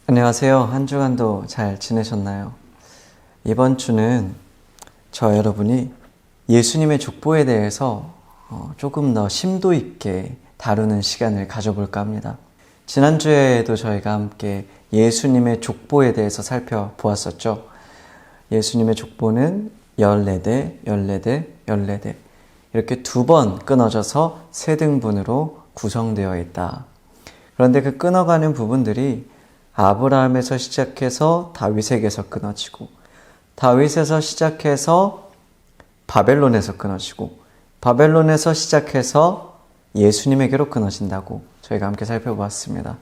안녕하세요. 한 주간도 잘 지내셨나요? 이번 주는 저 여러분이 예수님의 족보에 대해서 조금 더 심도 있게 다루는 시간을 가져볼까 합니다. 지난주에도 저희가 함께 예수님의 족보에 대해서 살펴보았었죠. 예수님의 족보는 14대, 14대, 14대 이렇게 두 번 끊어져서 세 등분으로 구성되어 있다. 그런데 그 끊어가는 부분들이 아브라함에서 시작해서 다윗에게서 끊어지고, 다윗에서 시작해서 바벨론에서 끊어지고, 바벨론에서 시작해서 예수님에게로 끊어진다고 저희가 함께 살펴보았습니다.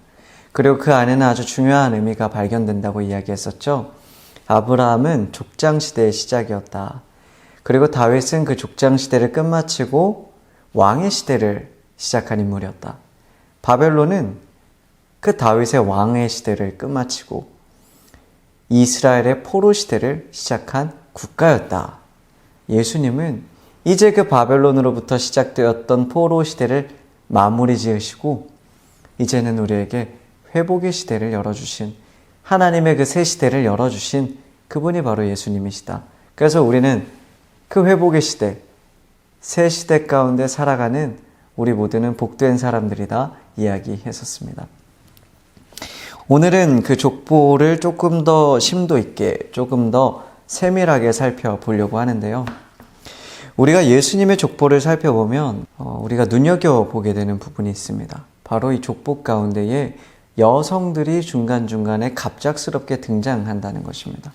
그리고 그 안에는 아주 중요한 의미가 발견된다고 이야기했었죠. 아브라함은 족장시대의 시작이었다. 그리고 다윗은 그 족장시대를 끝마치고 왕의 시대를 시작한 인물이었다. 바벨론은 그 다윗의 왕의 시대를 끝마치고 이스라엘의 포로 시대를 시작한 국가였다. 예수님은 이제 그 바벨론으로부터 시작되었던 포로 시대를 마무리 지으시고 이제는 우리에게 회복의 시대를 열어주신, 하나님의 그 새 시대를 열어주신 그분이 바로 예수님이시다. 그래서 우리는 그 회복의 시대, 새 시대 가운데 살아가는 우리 모두는 복된 사람들이다 이야기했었습니다. 오늘은 그 족보를 조금 더 심도 있게, 조금 더 세밀하게 살펴보려고 하는데요. 우리가 예수님의 족보를 살펴보면 우리가 눈여겨보게 되는 부분이 있습니다. 바로 이 족보 가운데에 여성들이 중간중간에 갑작스럽게 등장한다는 것입니다.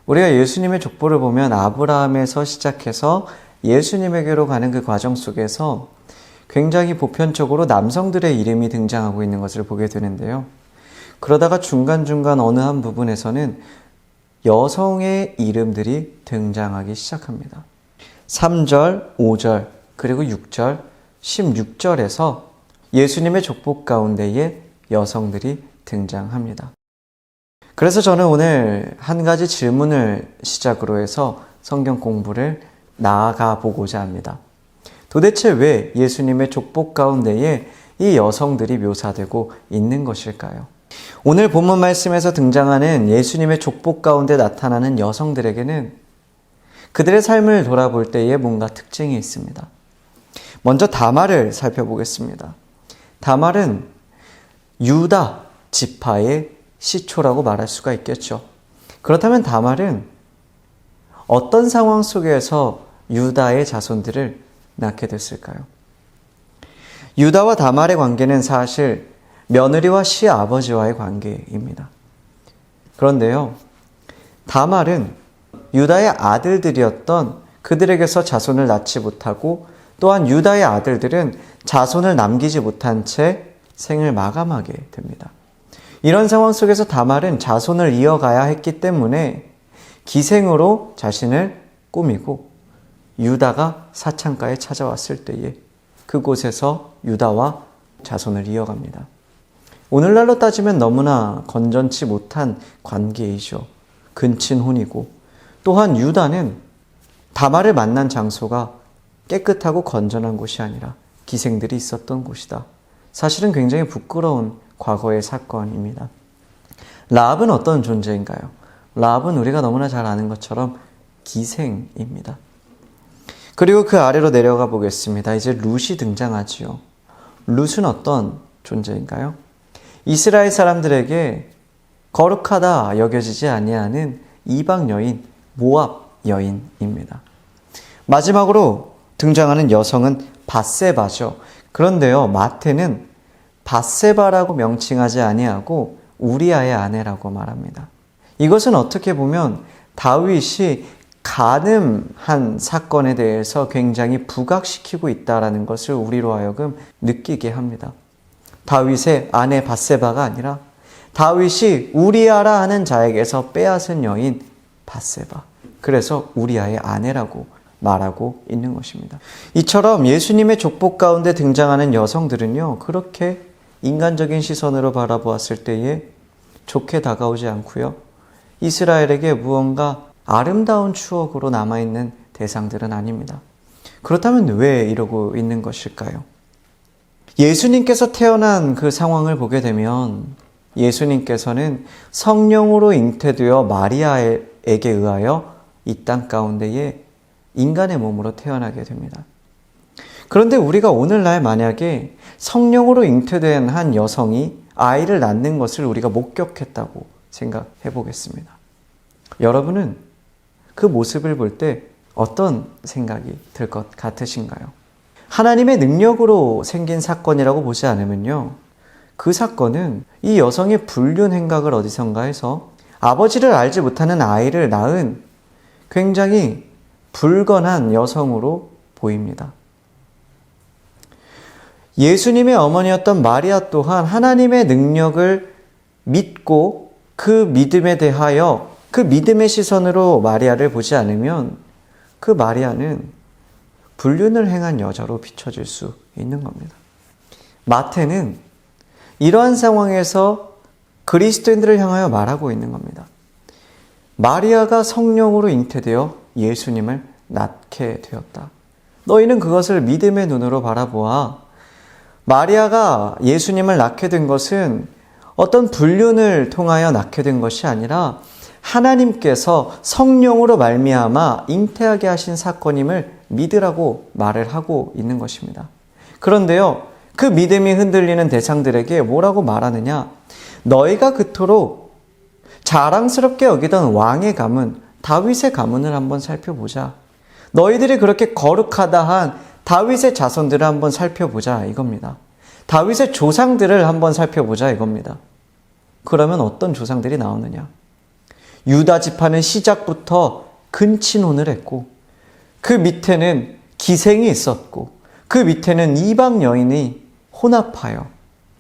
우리가 예수님의 족보를 보면 아브라함에서 시작해서 예수님에게로 가는 그 과정 속에서 굉장히 보편적으로 남성들의 이름이 등장하고 있는 것을 보게 되는데요. 그러다가 중간중간 어느 한 부분에서는 여성의 이름들이 등장하기 시작합니다. 3절, 5절, 그리고 6절, 16절에서 예수님의 족보 가운데에 여성들이 등장합니다. 그래서 저는 오늘 한 가지 질문을 시작으로 해서 성경 공부를 나아가 보고자 합니다. 도대체 왜 예수님의 족보 가운데에 이 여성들이 묘사되고 있는 것일까요? 오늘 본문 말씀에서 등장하는 예수님의 족보 가운데 나타나는 여성들에게는 그들의 삶을 돌아볼 때에 뭔가 특징이 있습니다. 먼저 다말을 살펴보겠습니다. 다말은 유다 지파의 시초라고 말할 수가 있겠죠. 그렇다면 다말은 어떤 상황 속에서 유다의 자손들을 낳게 됐을까요? 유다와 다말의 관계는 사실 며느리와 시아버지와의 관계입니다. 그런데요, 다말은 유다의 아들들이었던 그들에게서 자손을 낳지 못하고 또한 유다의 아들들은 자손을 남기지 못한 채 생을 마감하게 됩니다. 이런 상황 속에서 다말은 자손을 이어가야 했기 때문에 기생으로 자신을 꾸미고 유다가 사창가에 찾아왔을 때에 그곳에서 유다와 자손을 이어갑니다. 오늘날로 따지면 너무나 건전치 못한 관계이죠. 근친혼이고, 또한 유다는 다말을 만난 장소가 깨끗하고 건전한 곳이 아니라 기생들이 있었던 곳이다. 사실은 굉장히 부끄러운 과거의 사건입니다. 라합은 어떤 존재인가요? 라합은 우리가 너무나 잘 아는 것처럼 기생입니다. 그리고 그 아래로 내려가 보겠습니다. 이제 룻이 등장하지요. 룻은 어떤 존재인가요? 이스라엘 사람들에게 거룩하다 여겨지지 아니하는 이방 여인, 모압 여인입니다. 마지막으로 등장하는 여성은 밧세바죠. 그런데요, 마태는 밧세바라고 명칭하지 아니하고 우리아의 아내라고 말합니다. 이것은 어떻게 보면 다윗이 간음한 사건에 대해서 굉장히 부각시키고 있다는 것을 우리로 하여금 느끼게 합니다. 다윗의 아내 밧세바가 아니라 다윗이 우리아라 하는 자에게서 빼앗은 여인 밧세바. 그래서 우리아의 아내라고 말하고 있는 것입니다. 이처럼 예수님의 족보 가운데 등장하는 여성들은요, 그렇게 인간적인 시선으로 바라보았을 때에 좋게 다가오지 않고요, 이스라엘에게 무언가 아름다운 추억으로 남아있는 대상들은 아닙니다. 그렇다면 왜 이러고 있는 것일까요? 예수님께서 태어난 그 상황을 보게 되면 예수님께서는 성령으로 잉태되어 마리아에게 의하여 이 땅 가운데에 인간의 몸으로 태어나게 됩니다. 그런데 우리가 오늘날 만약에 성령으로 잉태된 한 여성이 아이를 낳는 것을 우리가 목격했다고 생각해 보겠습니다. 여러분은 그 모습을 볼 때 어떤 생각이 들 것 같으신가요? 하나님의 능력으로 생긴 사건이라고 보지 않으면요, 그 사건은 이 여성의 불륜 행각을 어디선가 해서 아버지를 알지 못하는 아이를 낳은 굉장히 불건한 여성으로 보입니다. 예수님의 어머니였던 마리아 또한 하나님의 능력을 믿고 그 믿음에 대하여 그 믿음의 시선으로 마리아를 보지 않으면 그 마리아는 불륜을 행한 여자로 비춰질 수 있는 겁니다. 마태는 이러한 상황에서 그리스도인들을 향하여 말하고 있는 겁니다. 마리아가 성령으로 잉태되어 예수님을 낳게 되었다. 너희는 그것을 믿음의 눈으로 바라보아 마리아가 예수님을 낳게 된 것은 어떤 불륜을 통하여 낳게 된 것이 아니라 하나님께서 성령으로 말미암아 잉태하게 하신 사건임을 믿으라고 말을 하고 있는 것입니다. 그런데요, 그 믿음이 흔들리는 대상들에게 뭐라고 말하느냐? 너희가 그토록 자랑스럽게 여기던 왕의 가문, 다윗의 가문을 한번 살펴보자. 너희들이 그렇게 거룩하다 한 다윗의 자손들을 한번 살펴보자 이겁니다. 다윗의 조상들을 한번 살펴보자 이겁니다. 그러면 어떤 조상들이 나오느냐? 유다 지파는 시작부터 근친혼을 했고, 그 밑에는 기생이 있었고, 그 밑에는 이방 여인이 혼합하여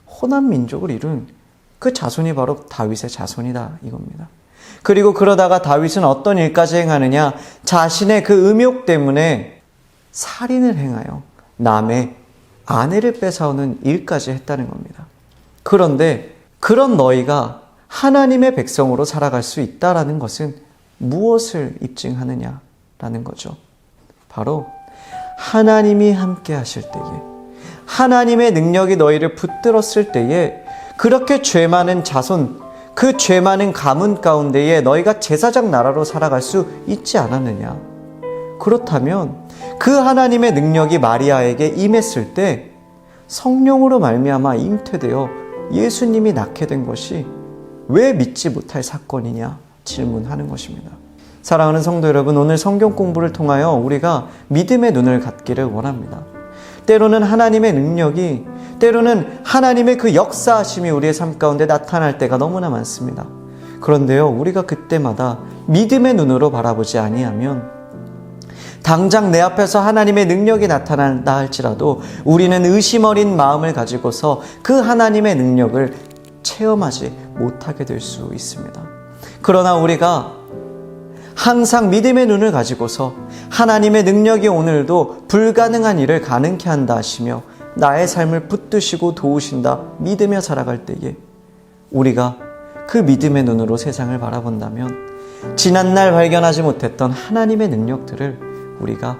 혼합 민족을 이룬 그 자손이 바로 다윗의 자손이다 이겁니다. 그리고 그러다가 다윗은 어떤 일까지 행하느냐? 자신의 그 음욕 때문에 살인을 행하여 남의 아내를 뺏어오는 일까지 했다는 겁니다. 그런데 그런 너희가 하나님의 백성으로 살아갈 수 있다라는 것은 무엇을 입증하느냐라는 거죠. 바로 하나님이 함께 하실 때에, 하나님의 능력이 너희를 붙들었을 때에 그렇게 죄 많은 자손, 그 죄 많은 가문 가운데에 너희가 제사장 나라로 살아갈 수 있지 않았느냐. 그렇다면 그 하나님의 능력이 마리아에게 임했을 때 성령으로 말미암아 잉태되어 예수님이 낳게 된 것이 왜 믿지 못할 사건이냐 질문하는 것입니다. 사랑하는 성도 여러분, 오늘 성경 공부를 통하여 우리가 믿음의 눈을 갖기를 원합니다. 때로는 하나님의 능력이, 때로는 하나님의 그 역사하심이 우리의 삶 가운데 나타날 때가 너무나 많습니다. 그런데요, 우리가 그때마다 믿음의 눈으로 바라보지 아니하면 당장 내 앞에서 하나님의 능력이 나타난다 할지라도 우리는 의심 어린 마음을 가지고서 그 하나님의 능력을 체험하지 못하게 될 수 있습니다. 그러나 우리가 항상 믿음의 눈을 가지고서 하나님의 능력이 오늘도 불가능한 일을 가능케 한다 하시며 나의 삶을 붙드시고 도우신다 믿으며 살아갈 때에 우리가 그 믿음의 눈으로 세상을 바라본다면 지난날 발견하지 못했던 하나님의 능력들을 우리가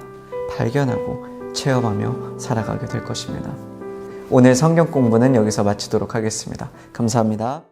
발견하고 체험하며 살아가게 될 것입니다. 오늘 성경 공부는 여기서 마치도록 하겠습니다. 감사합니다.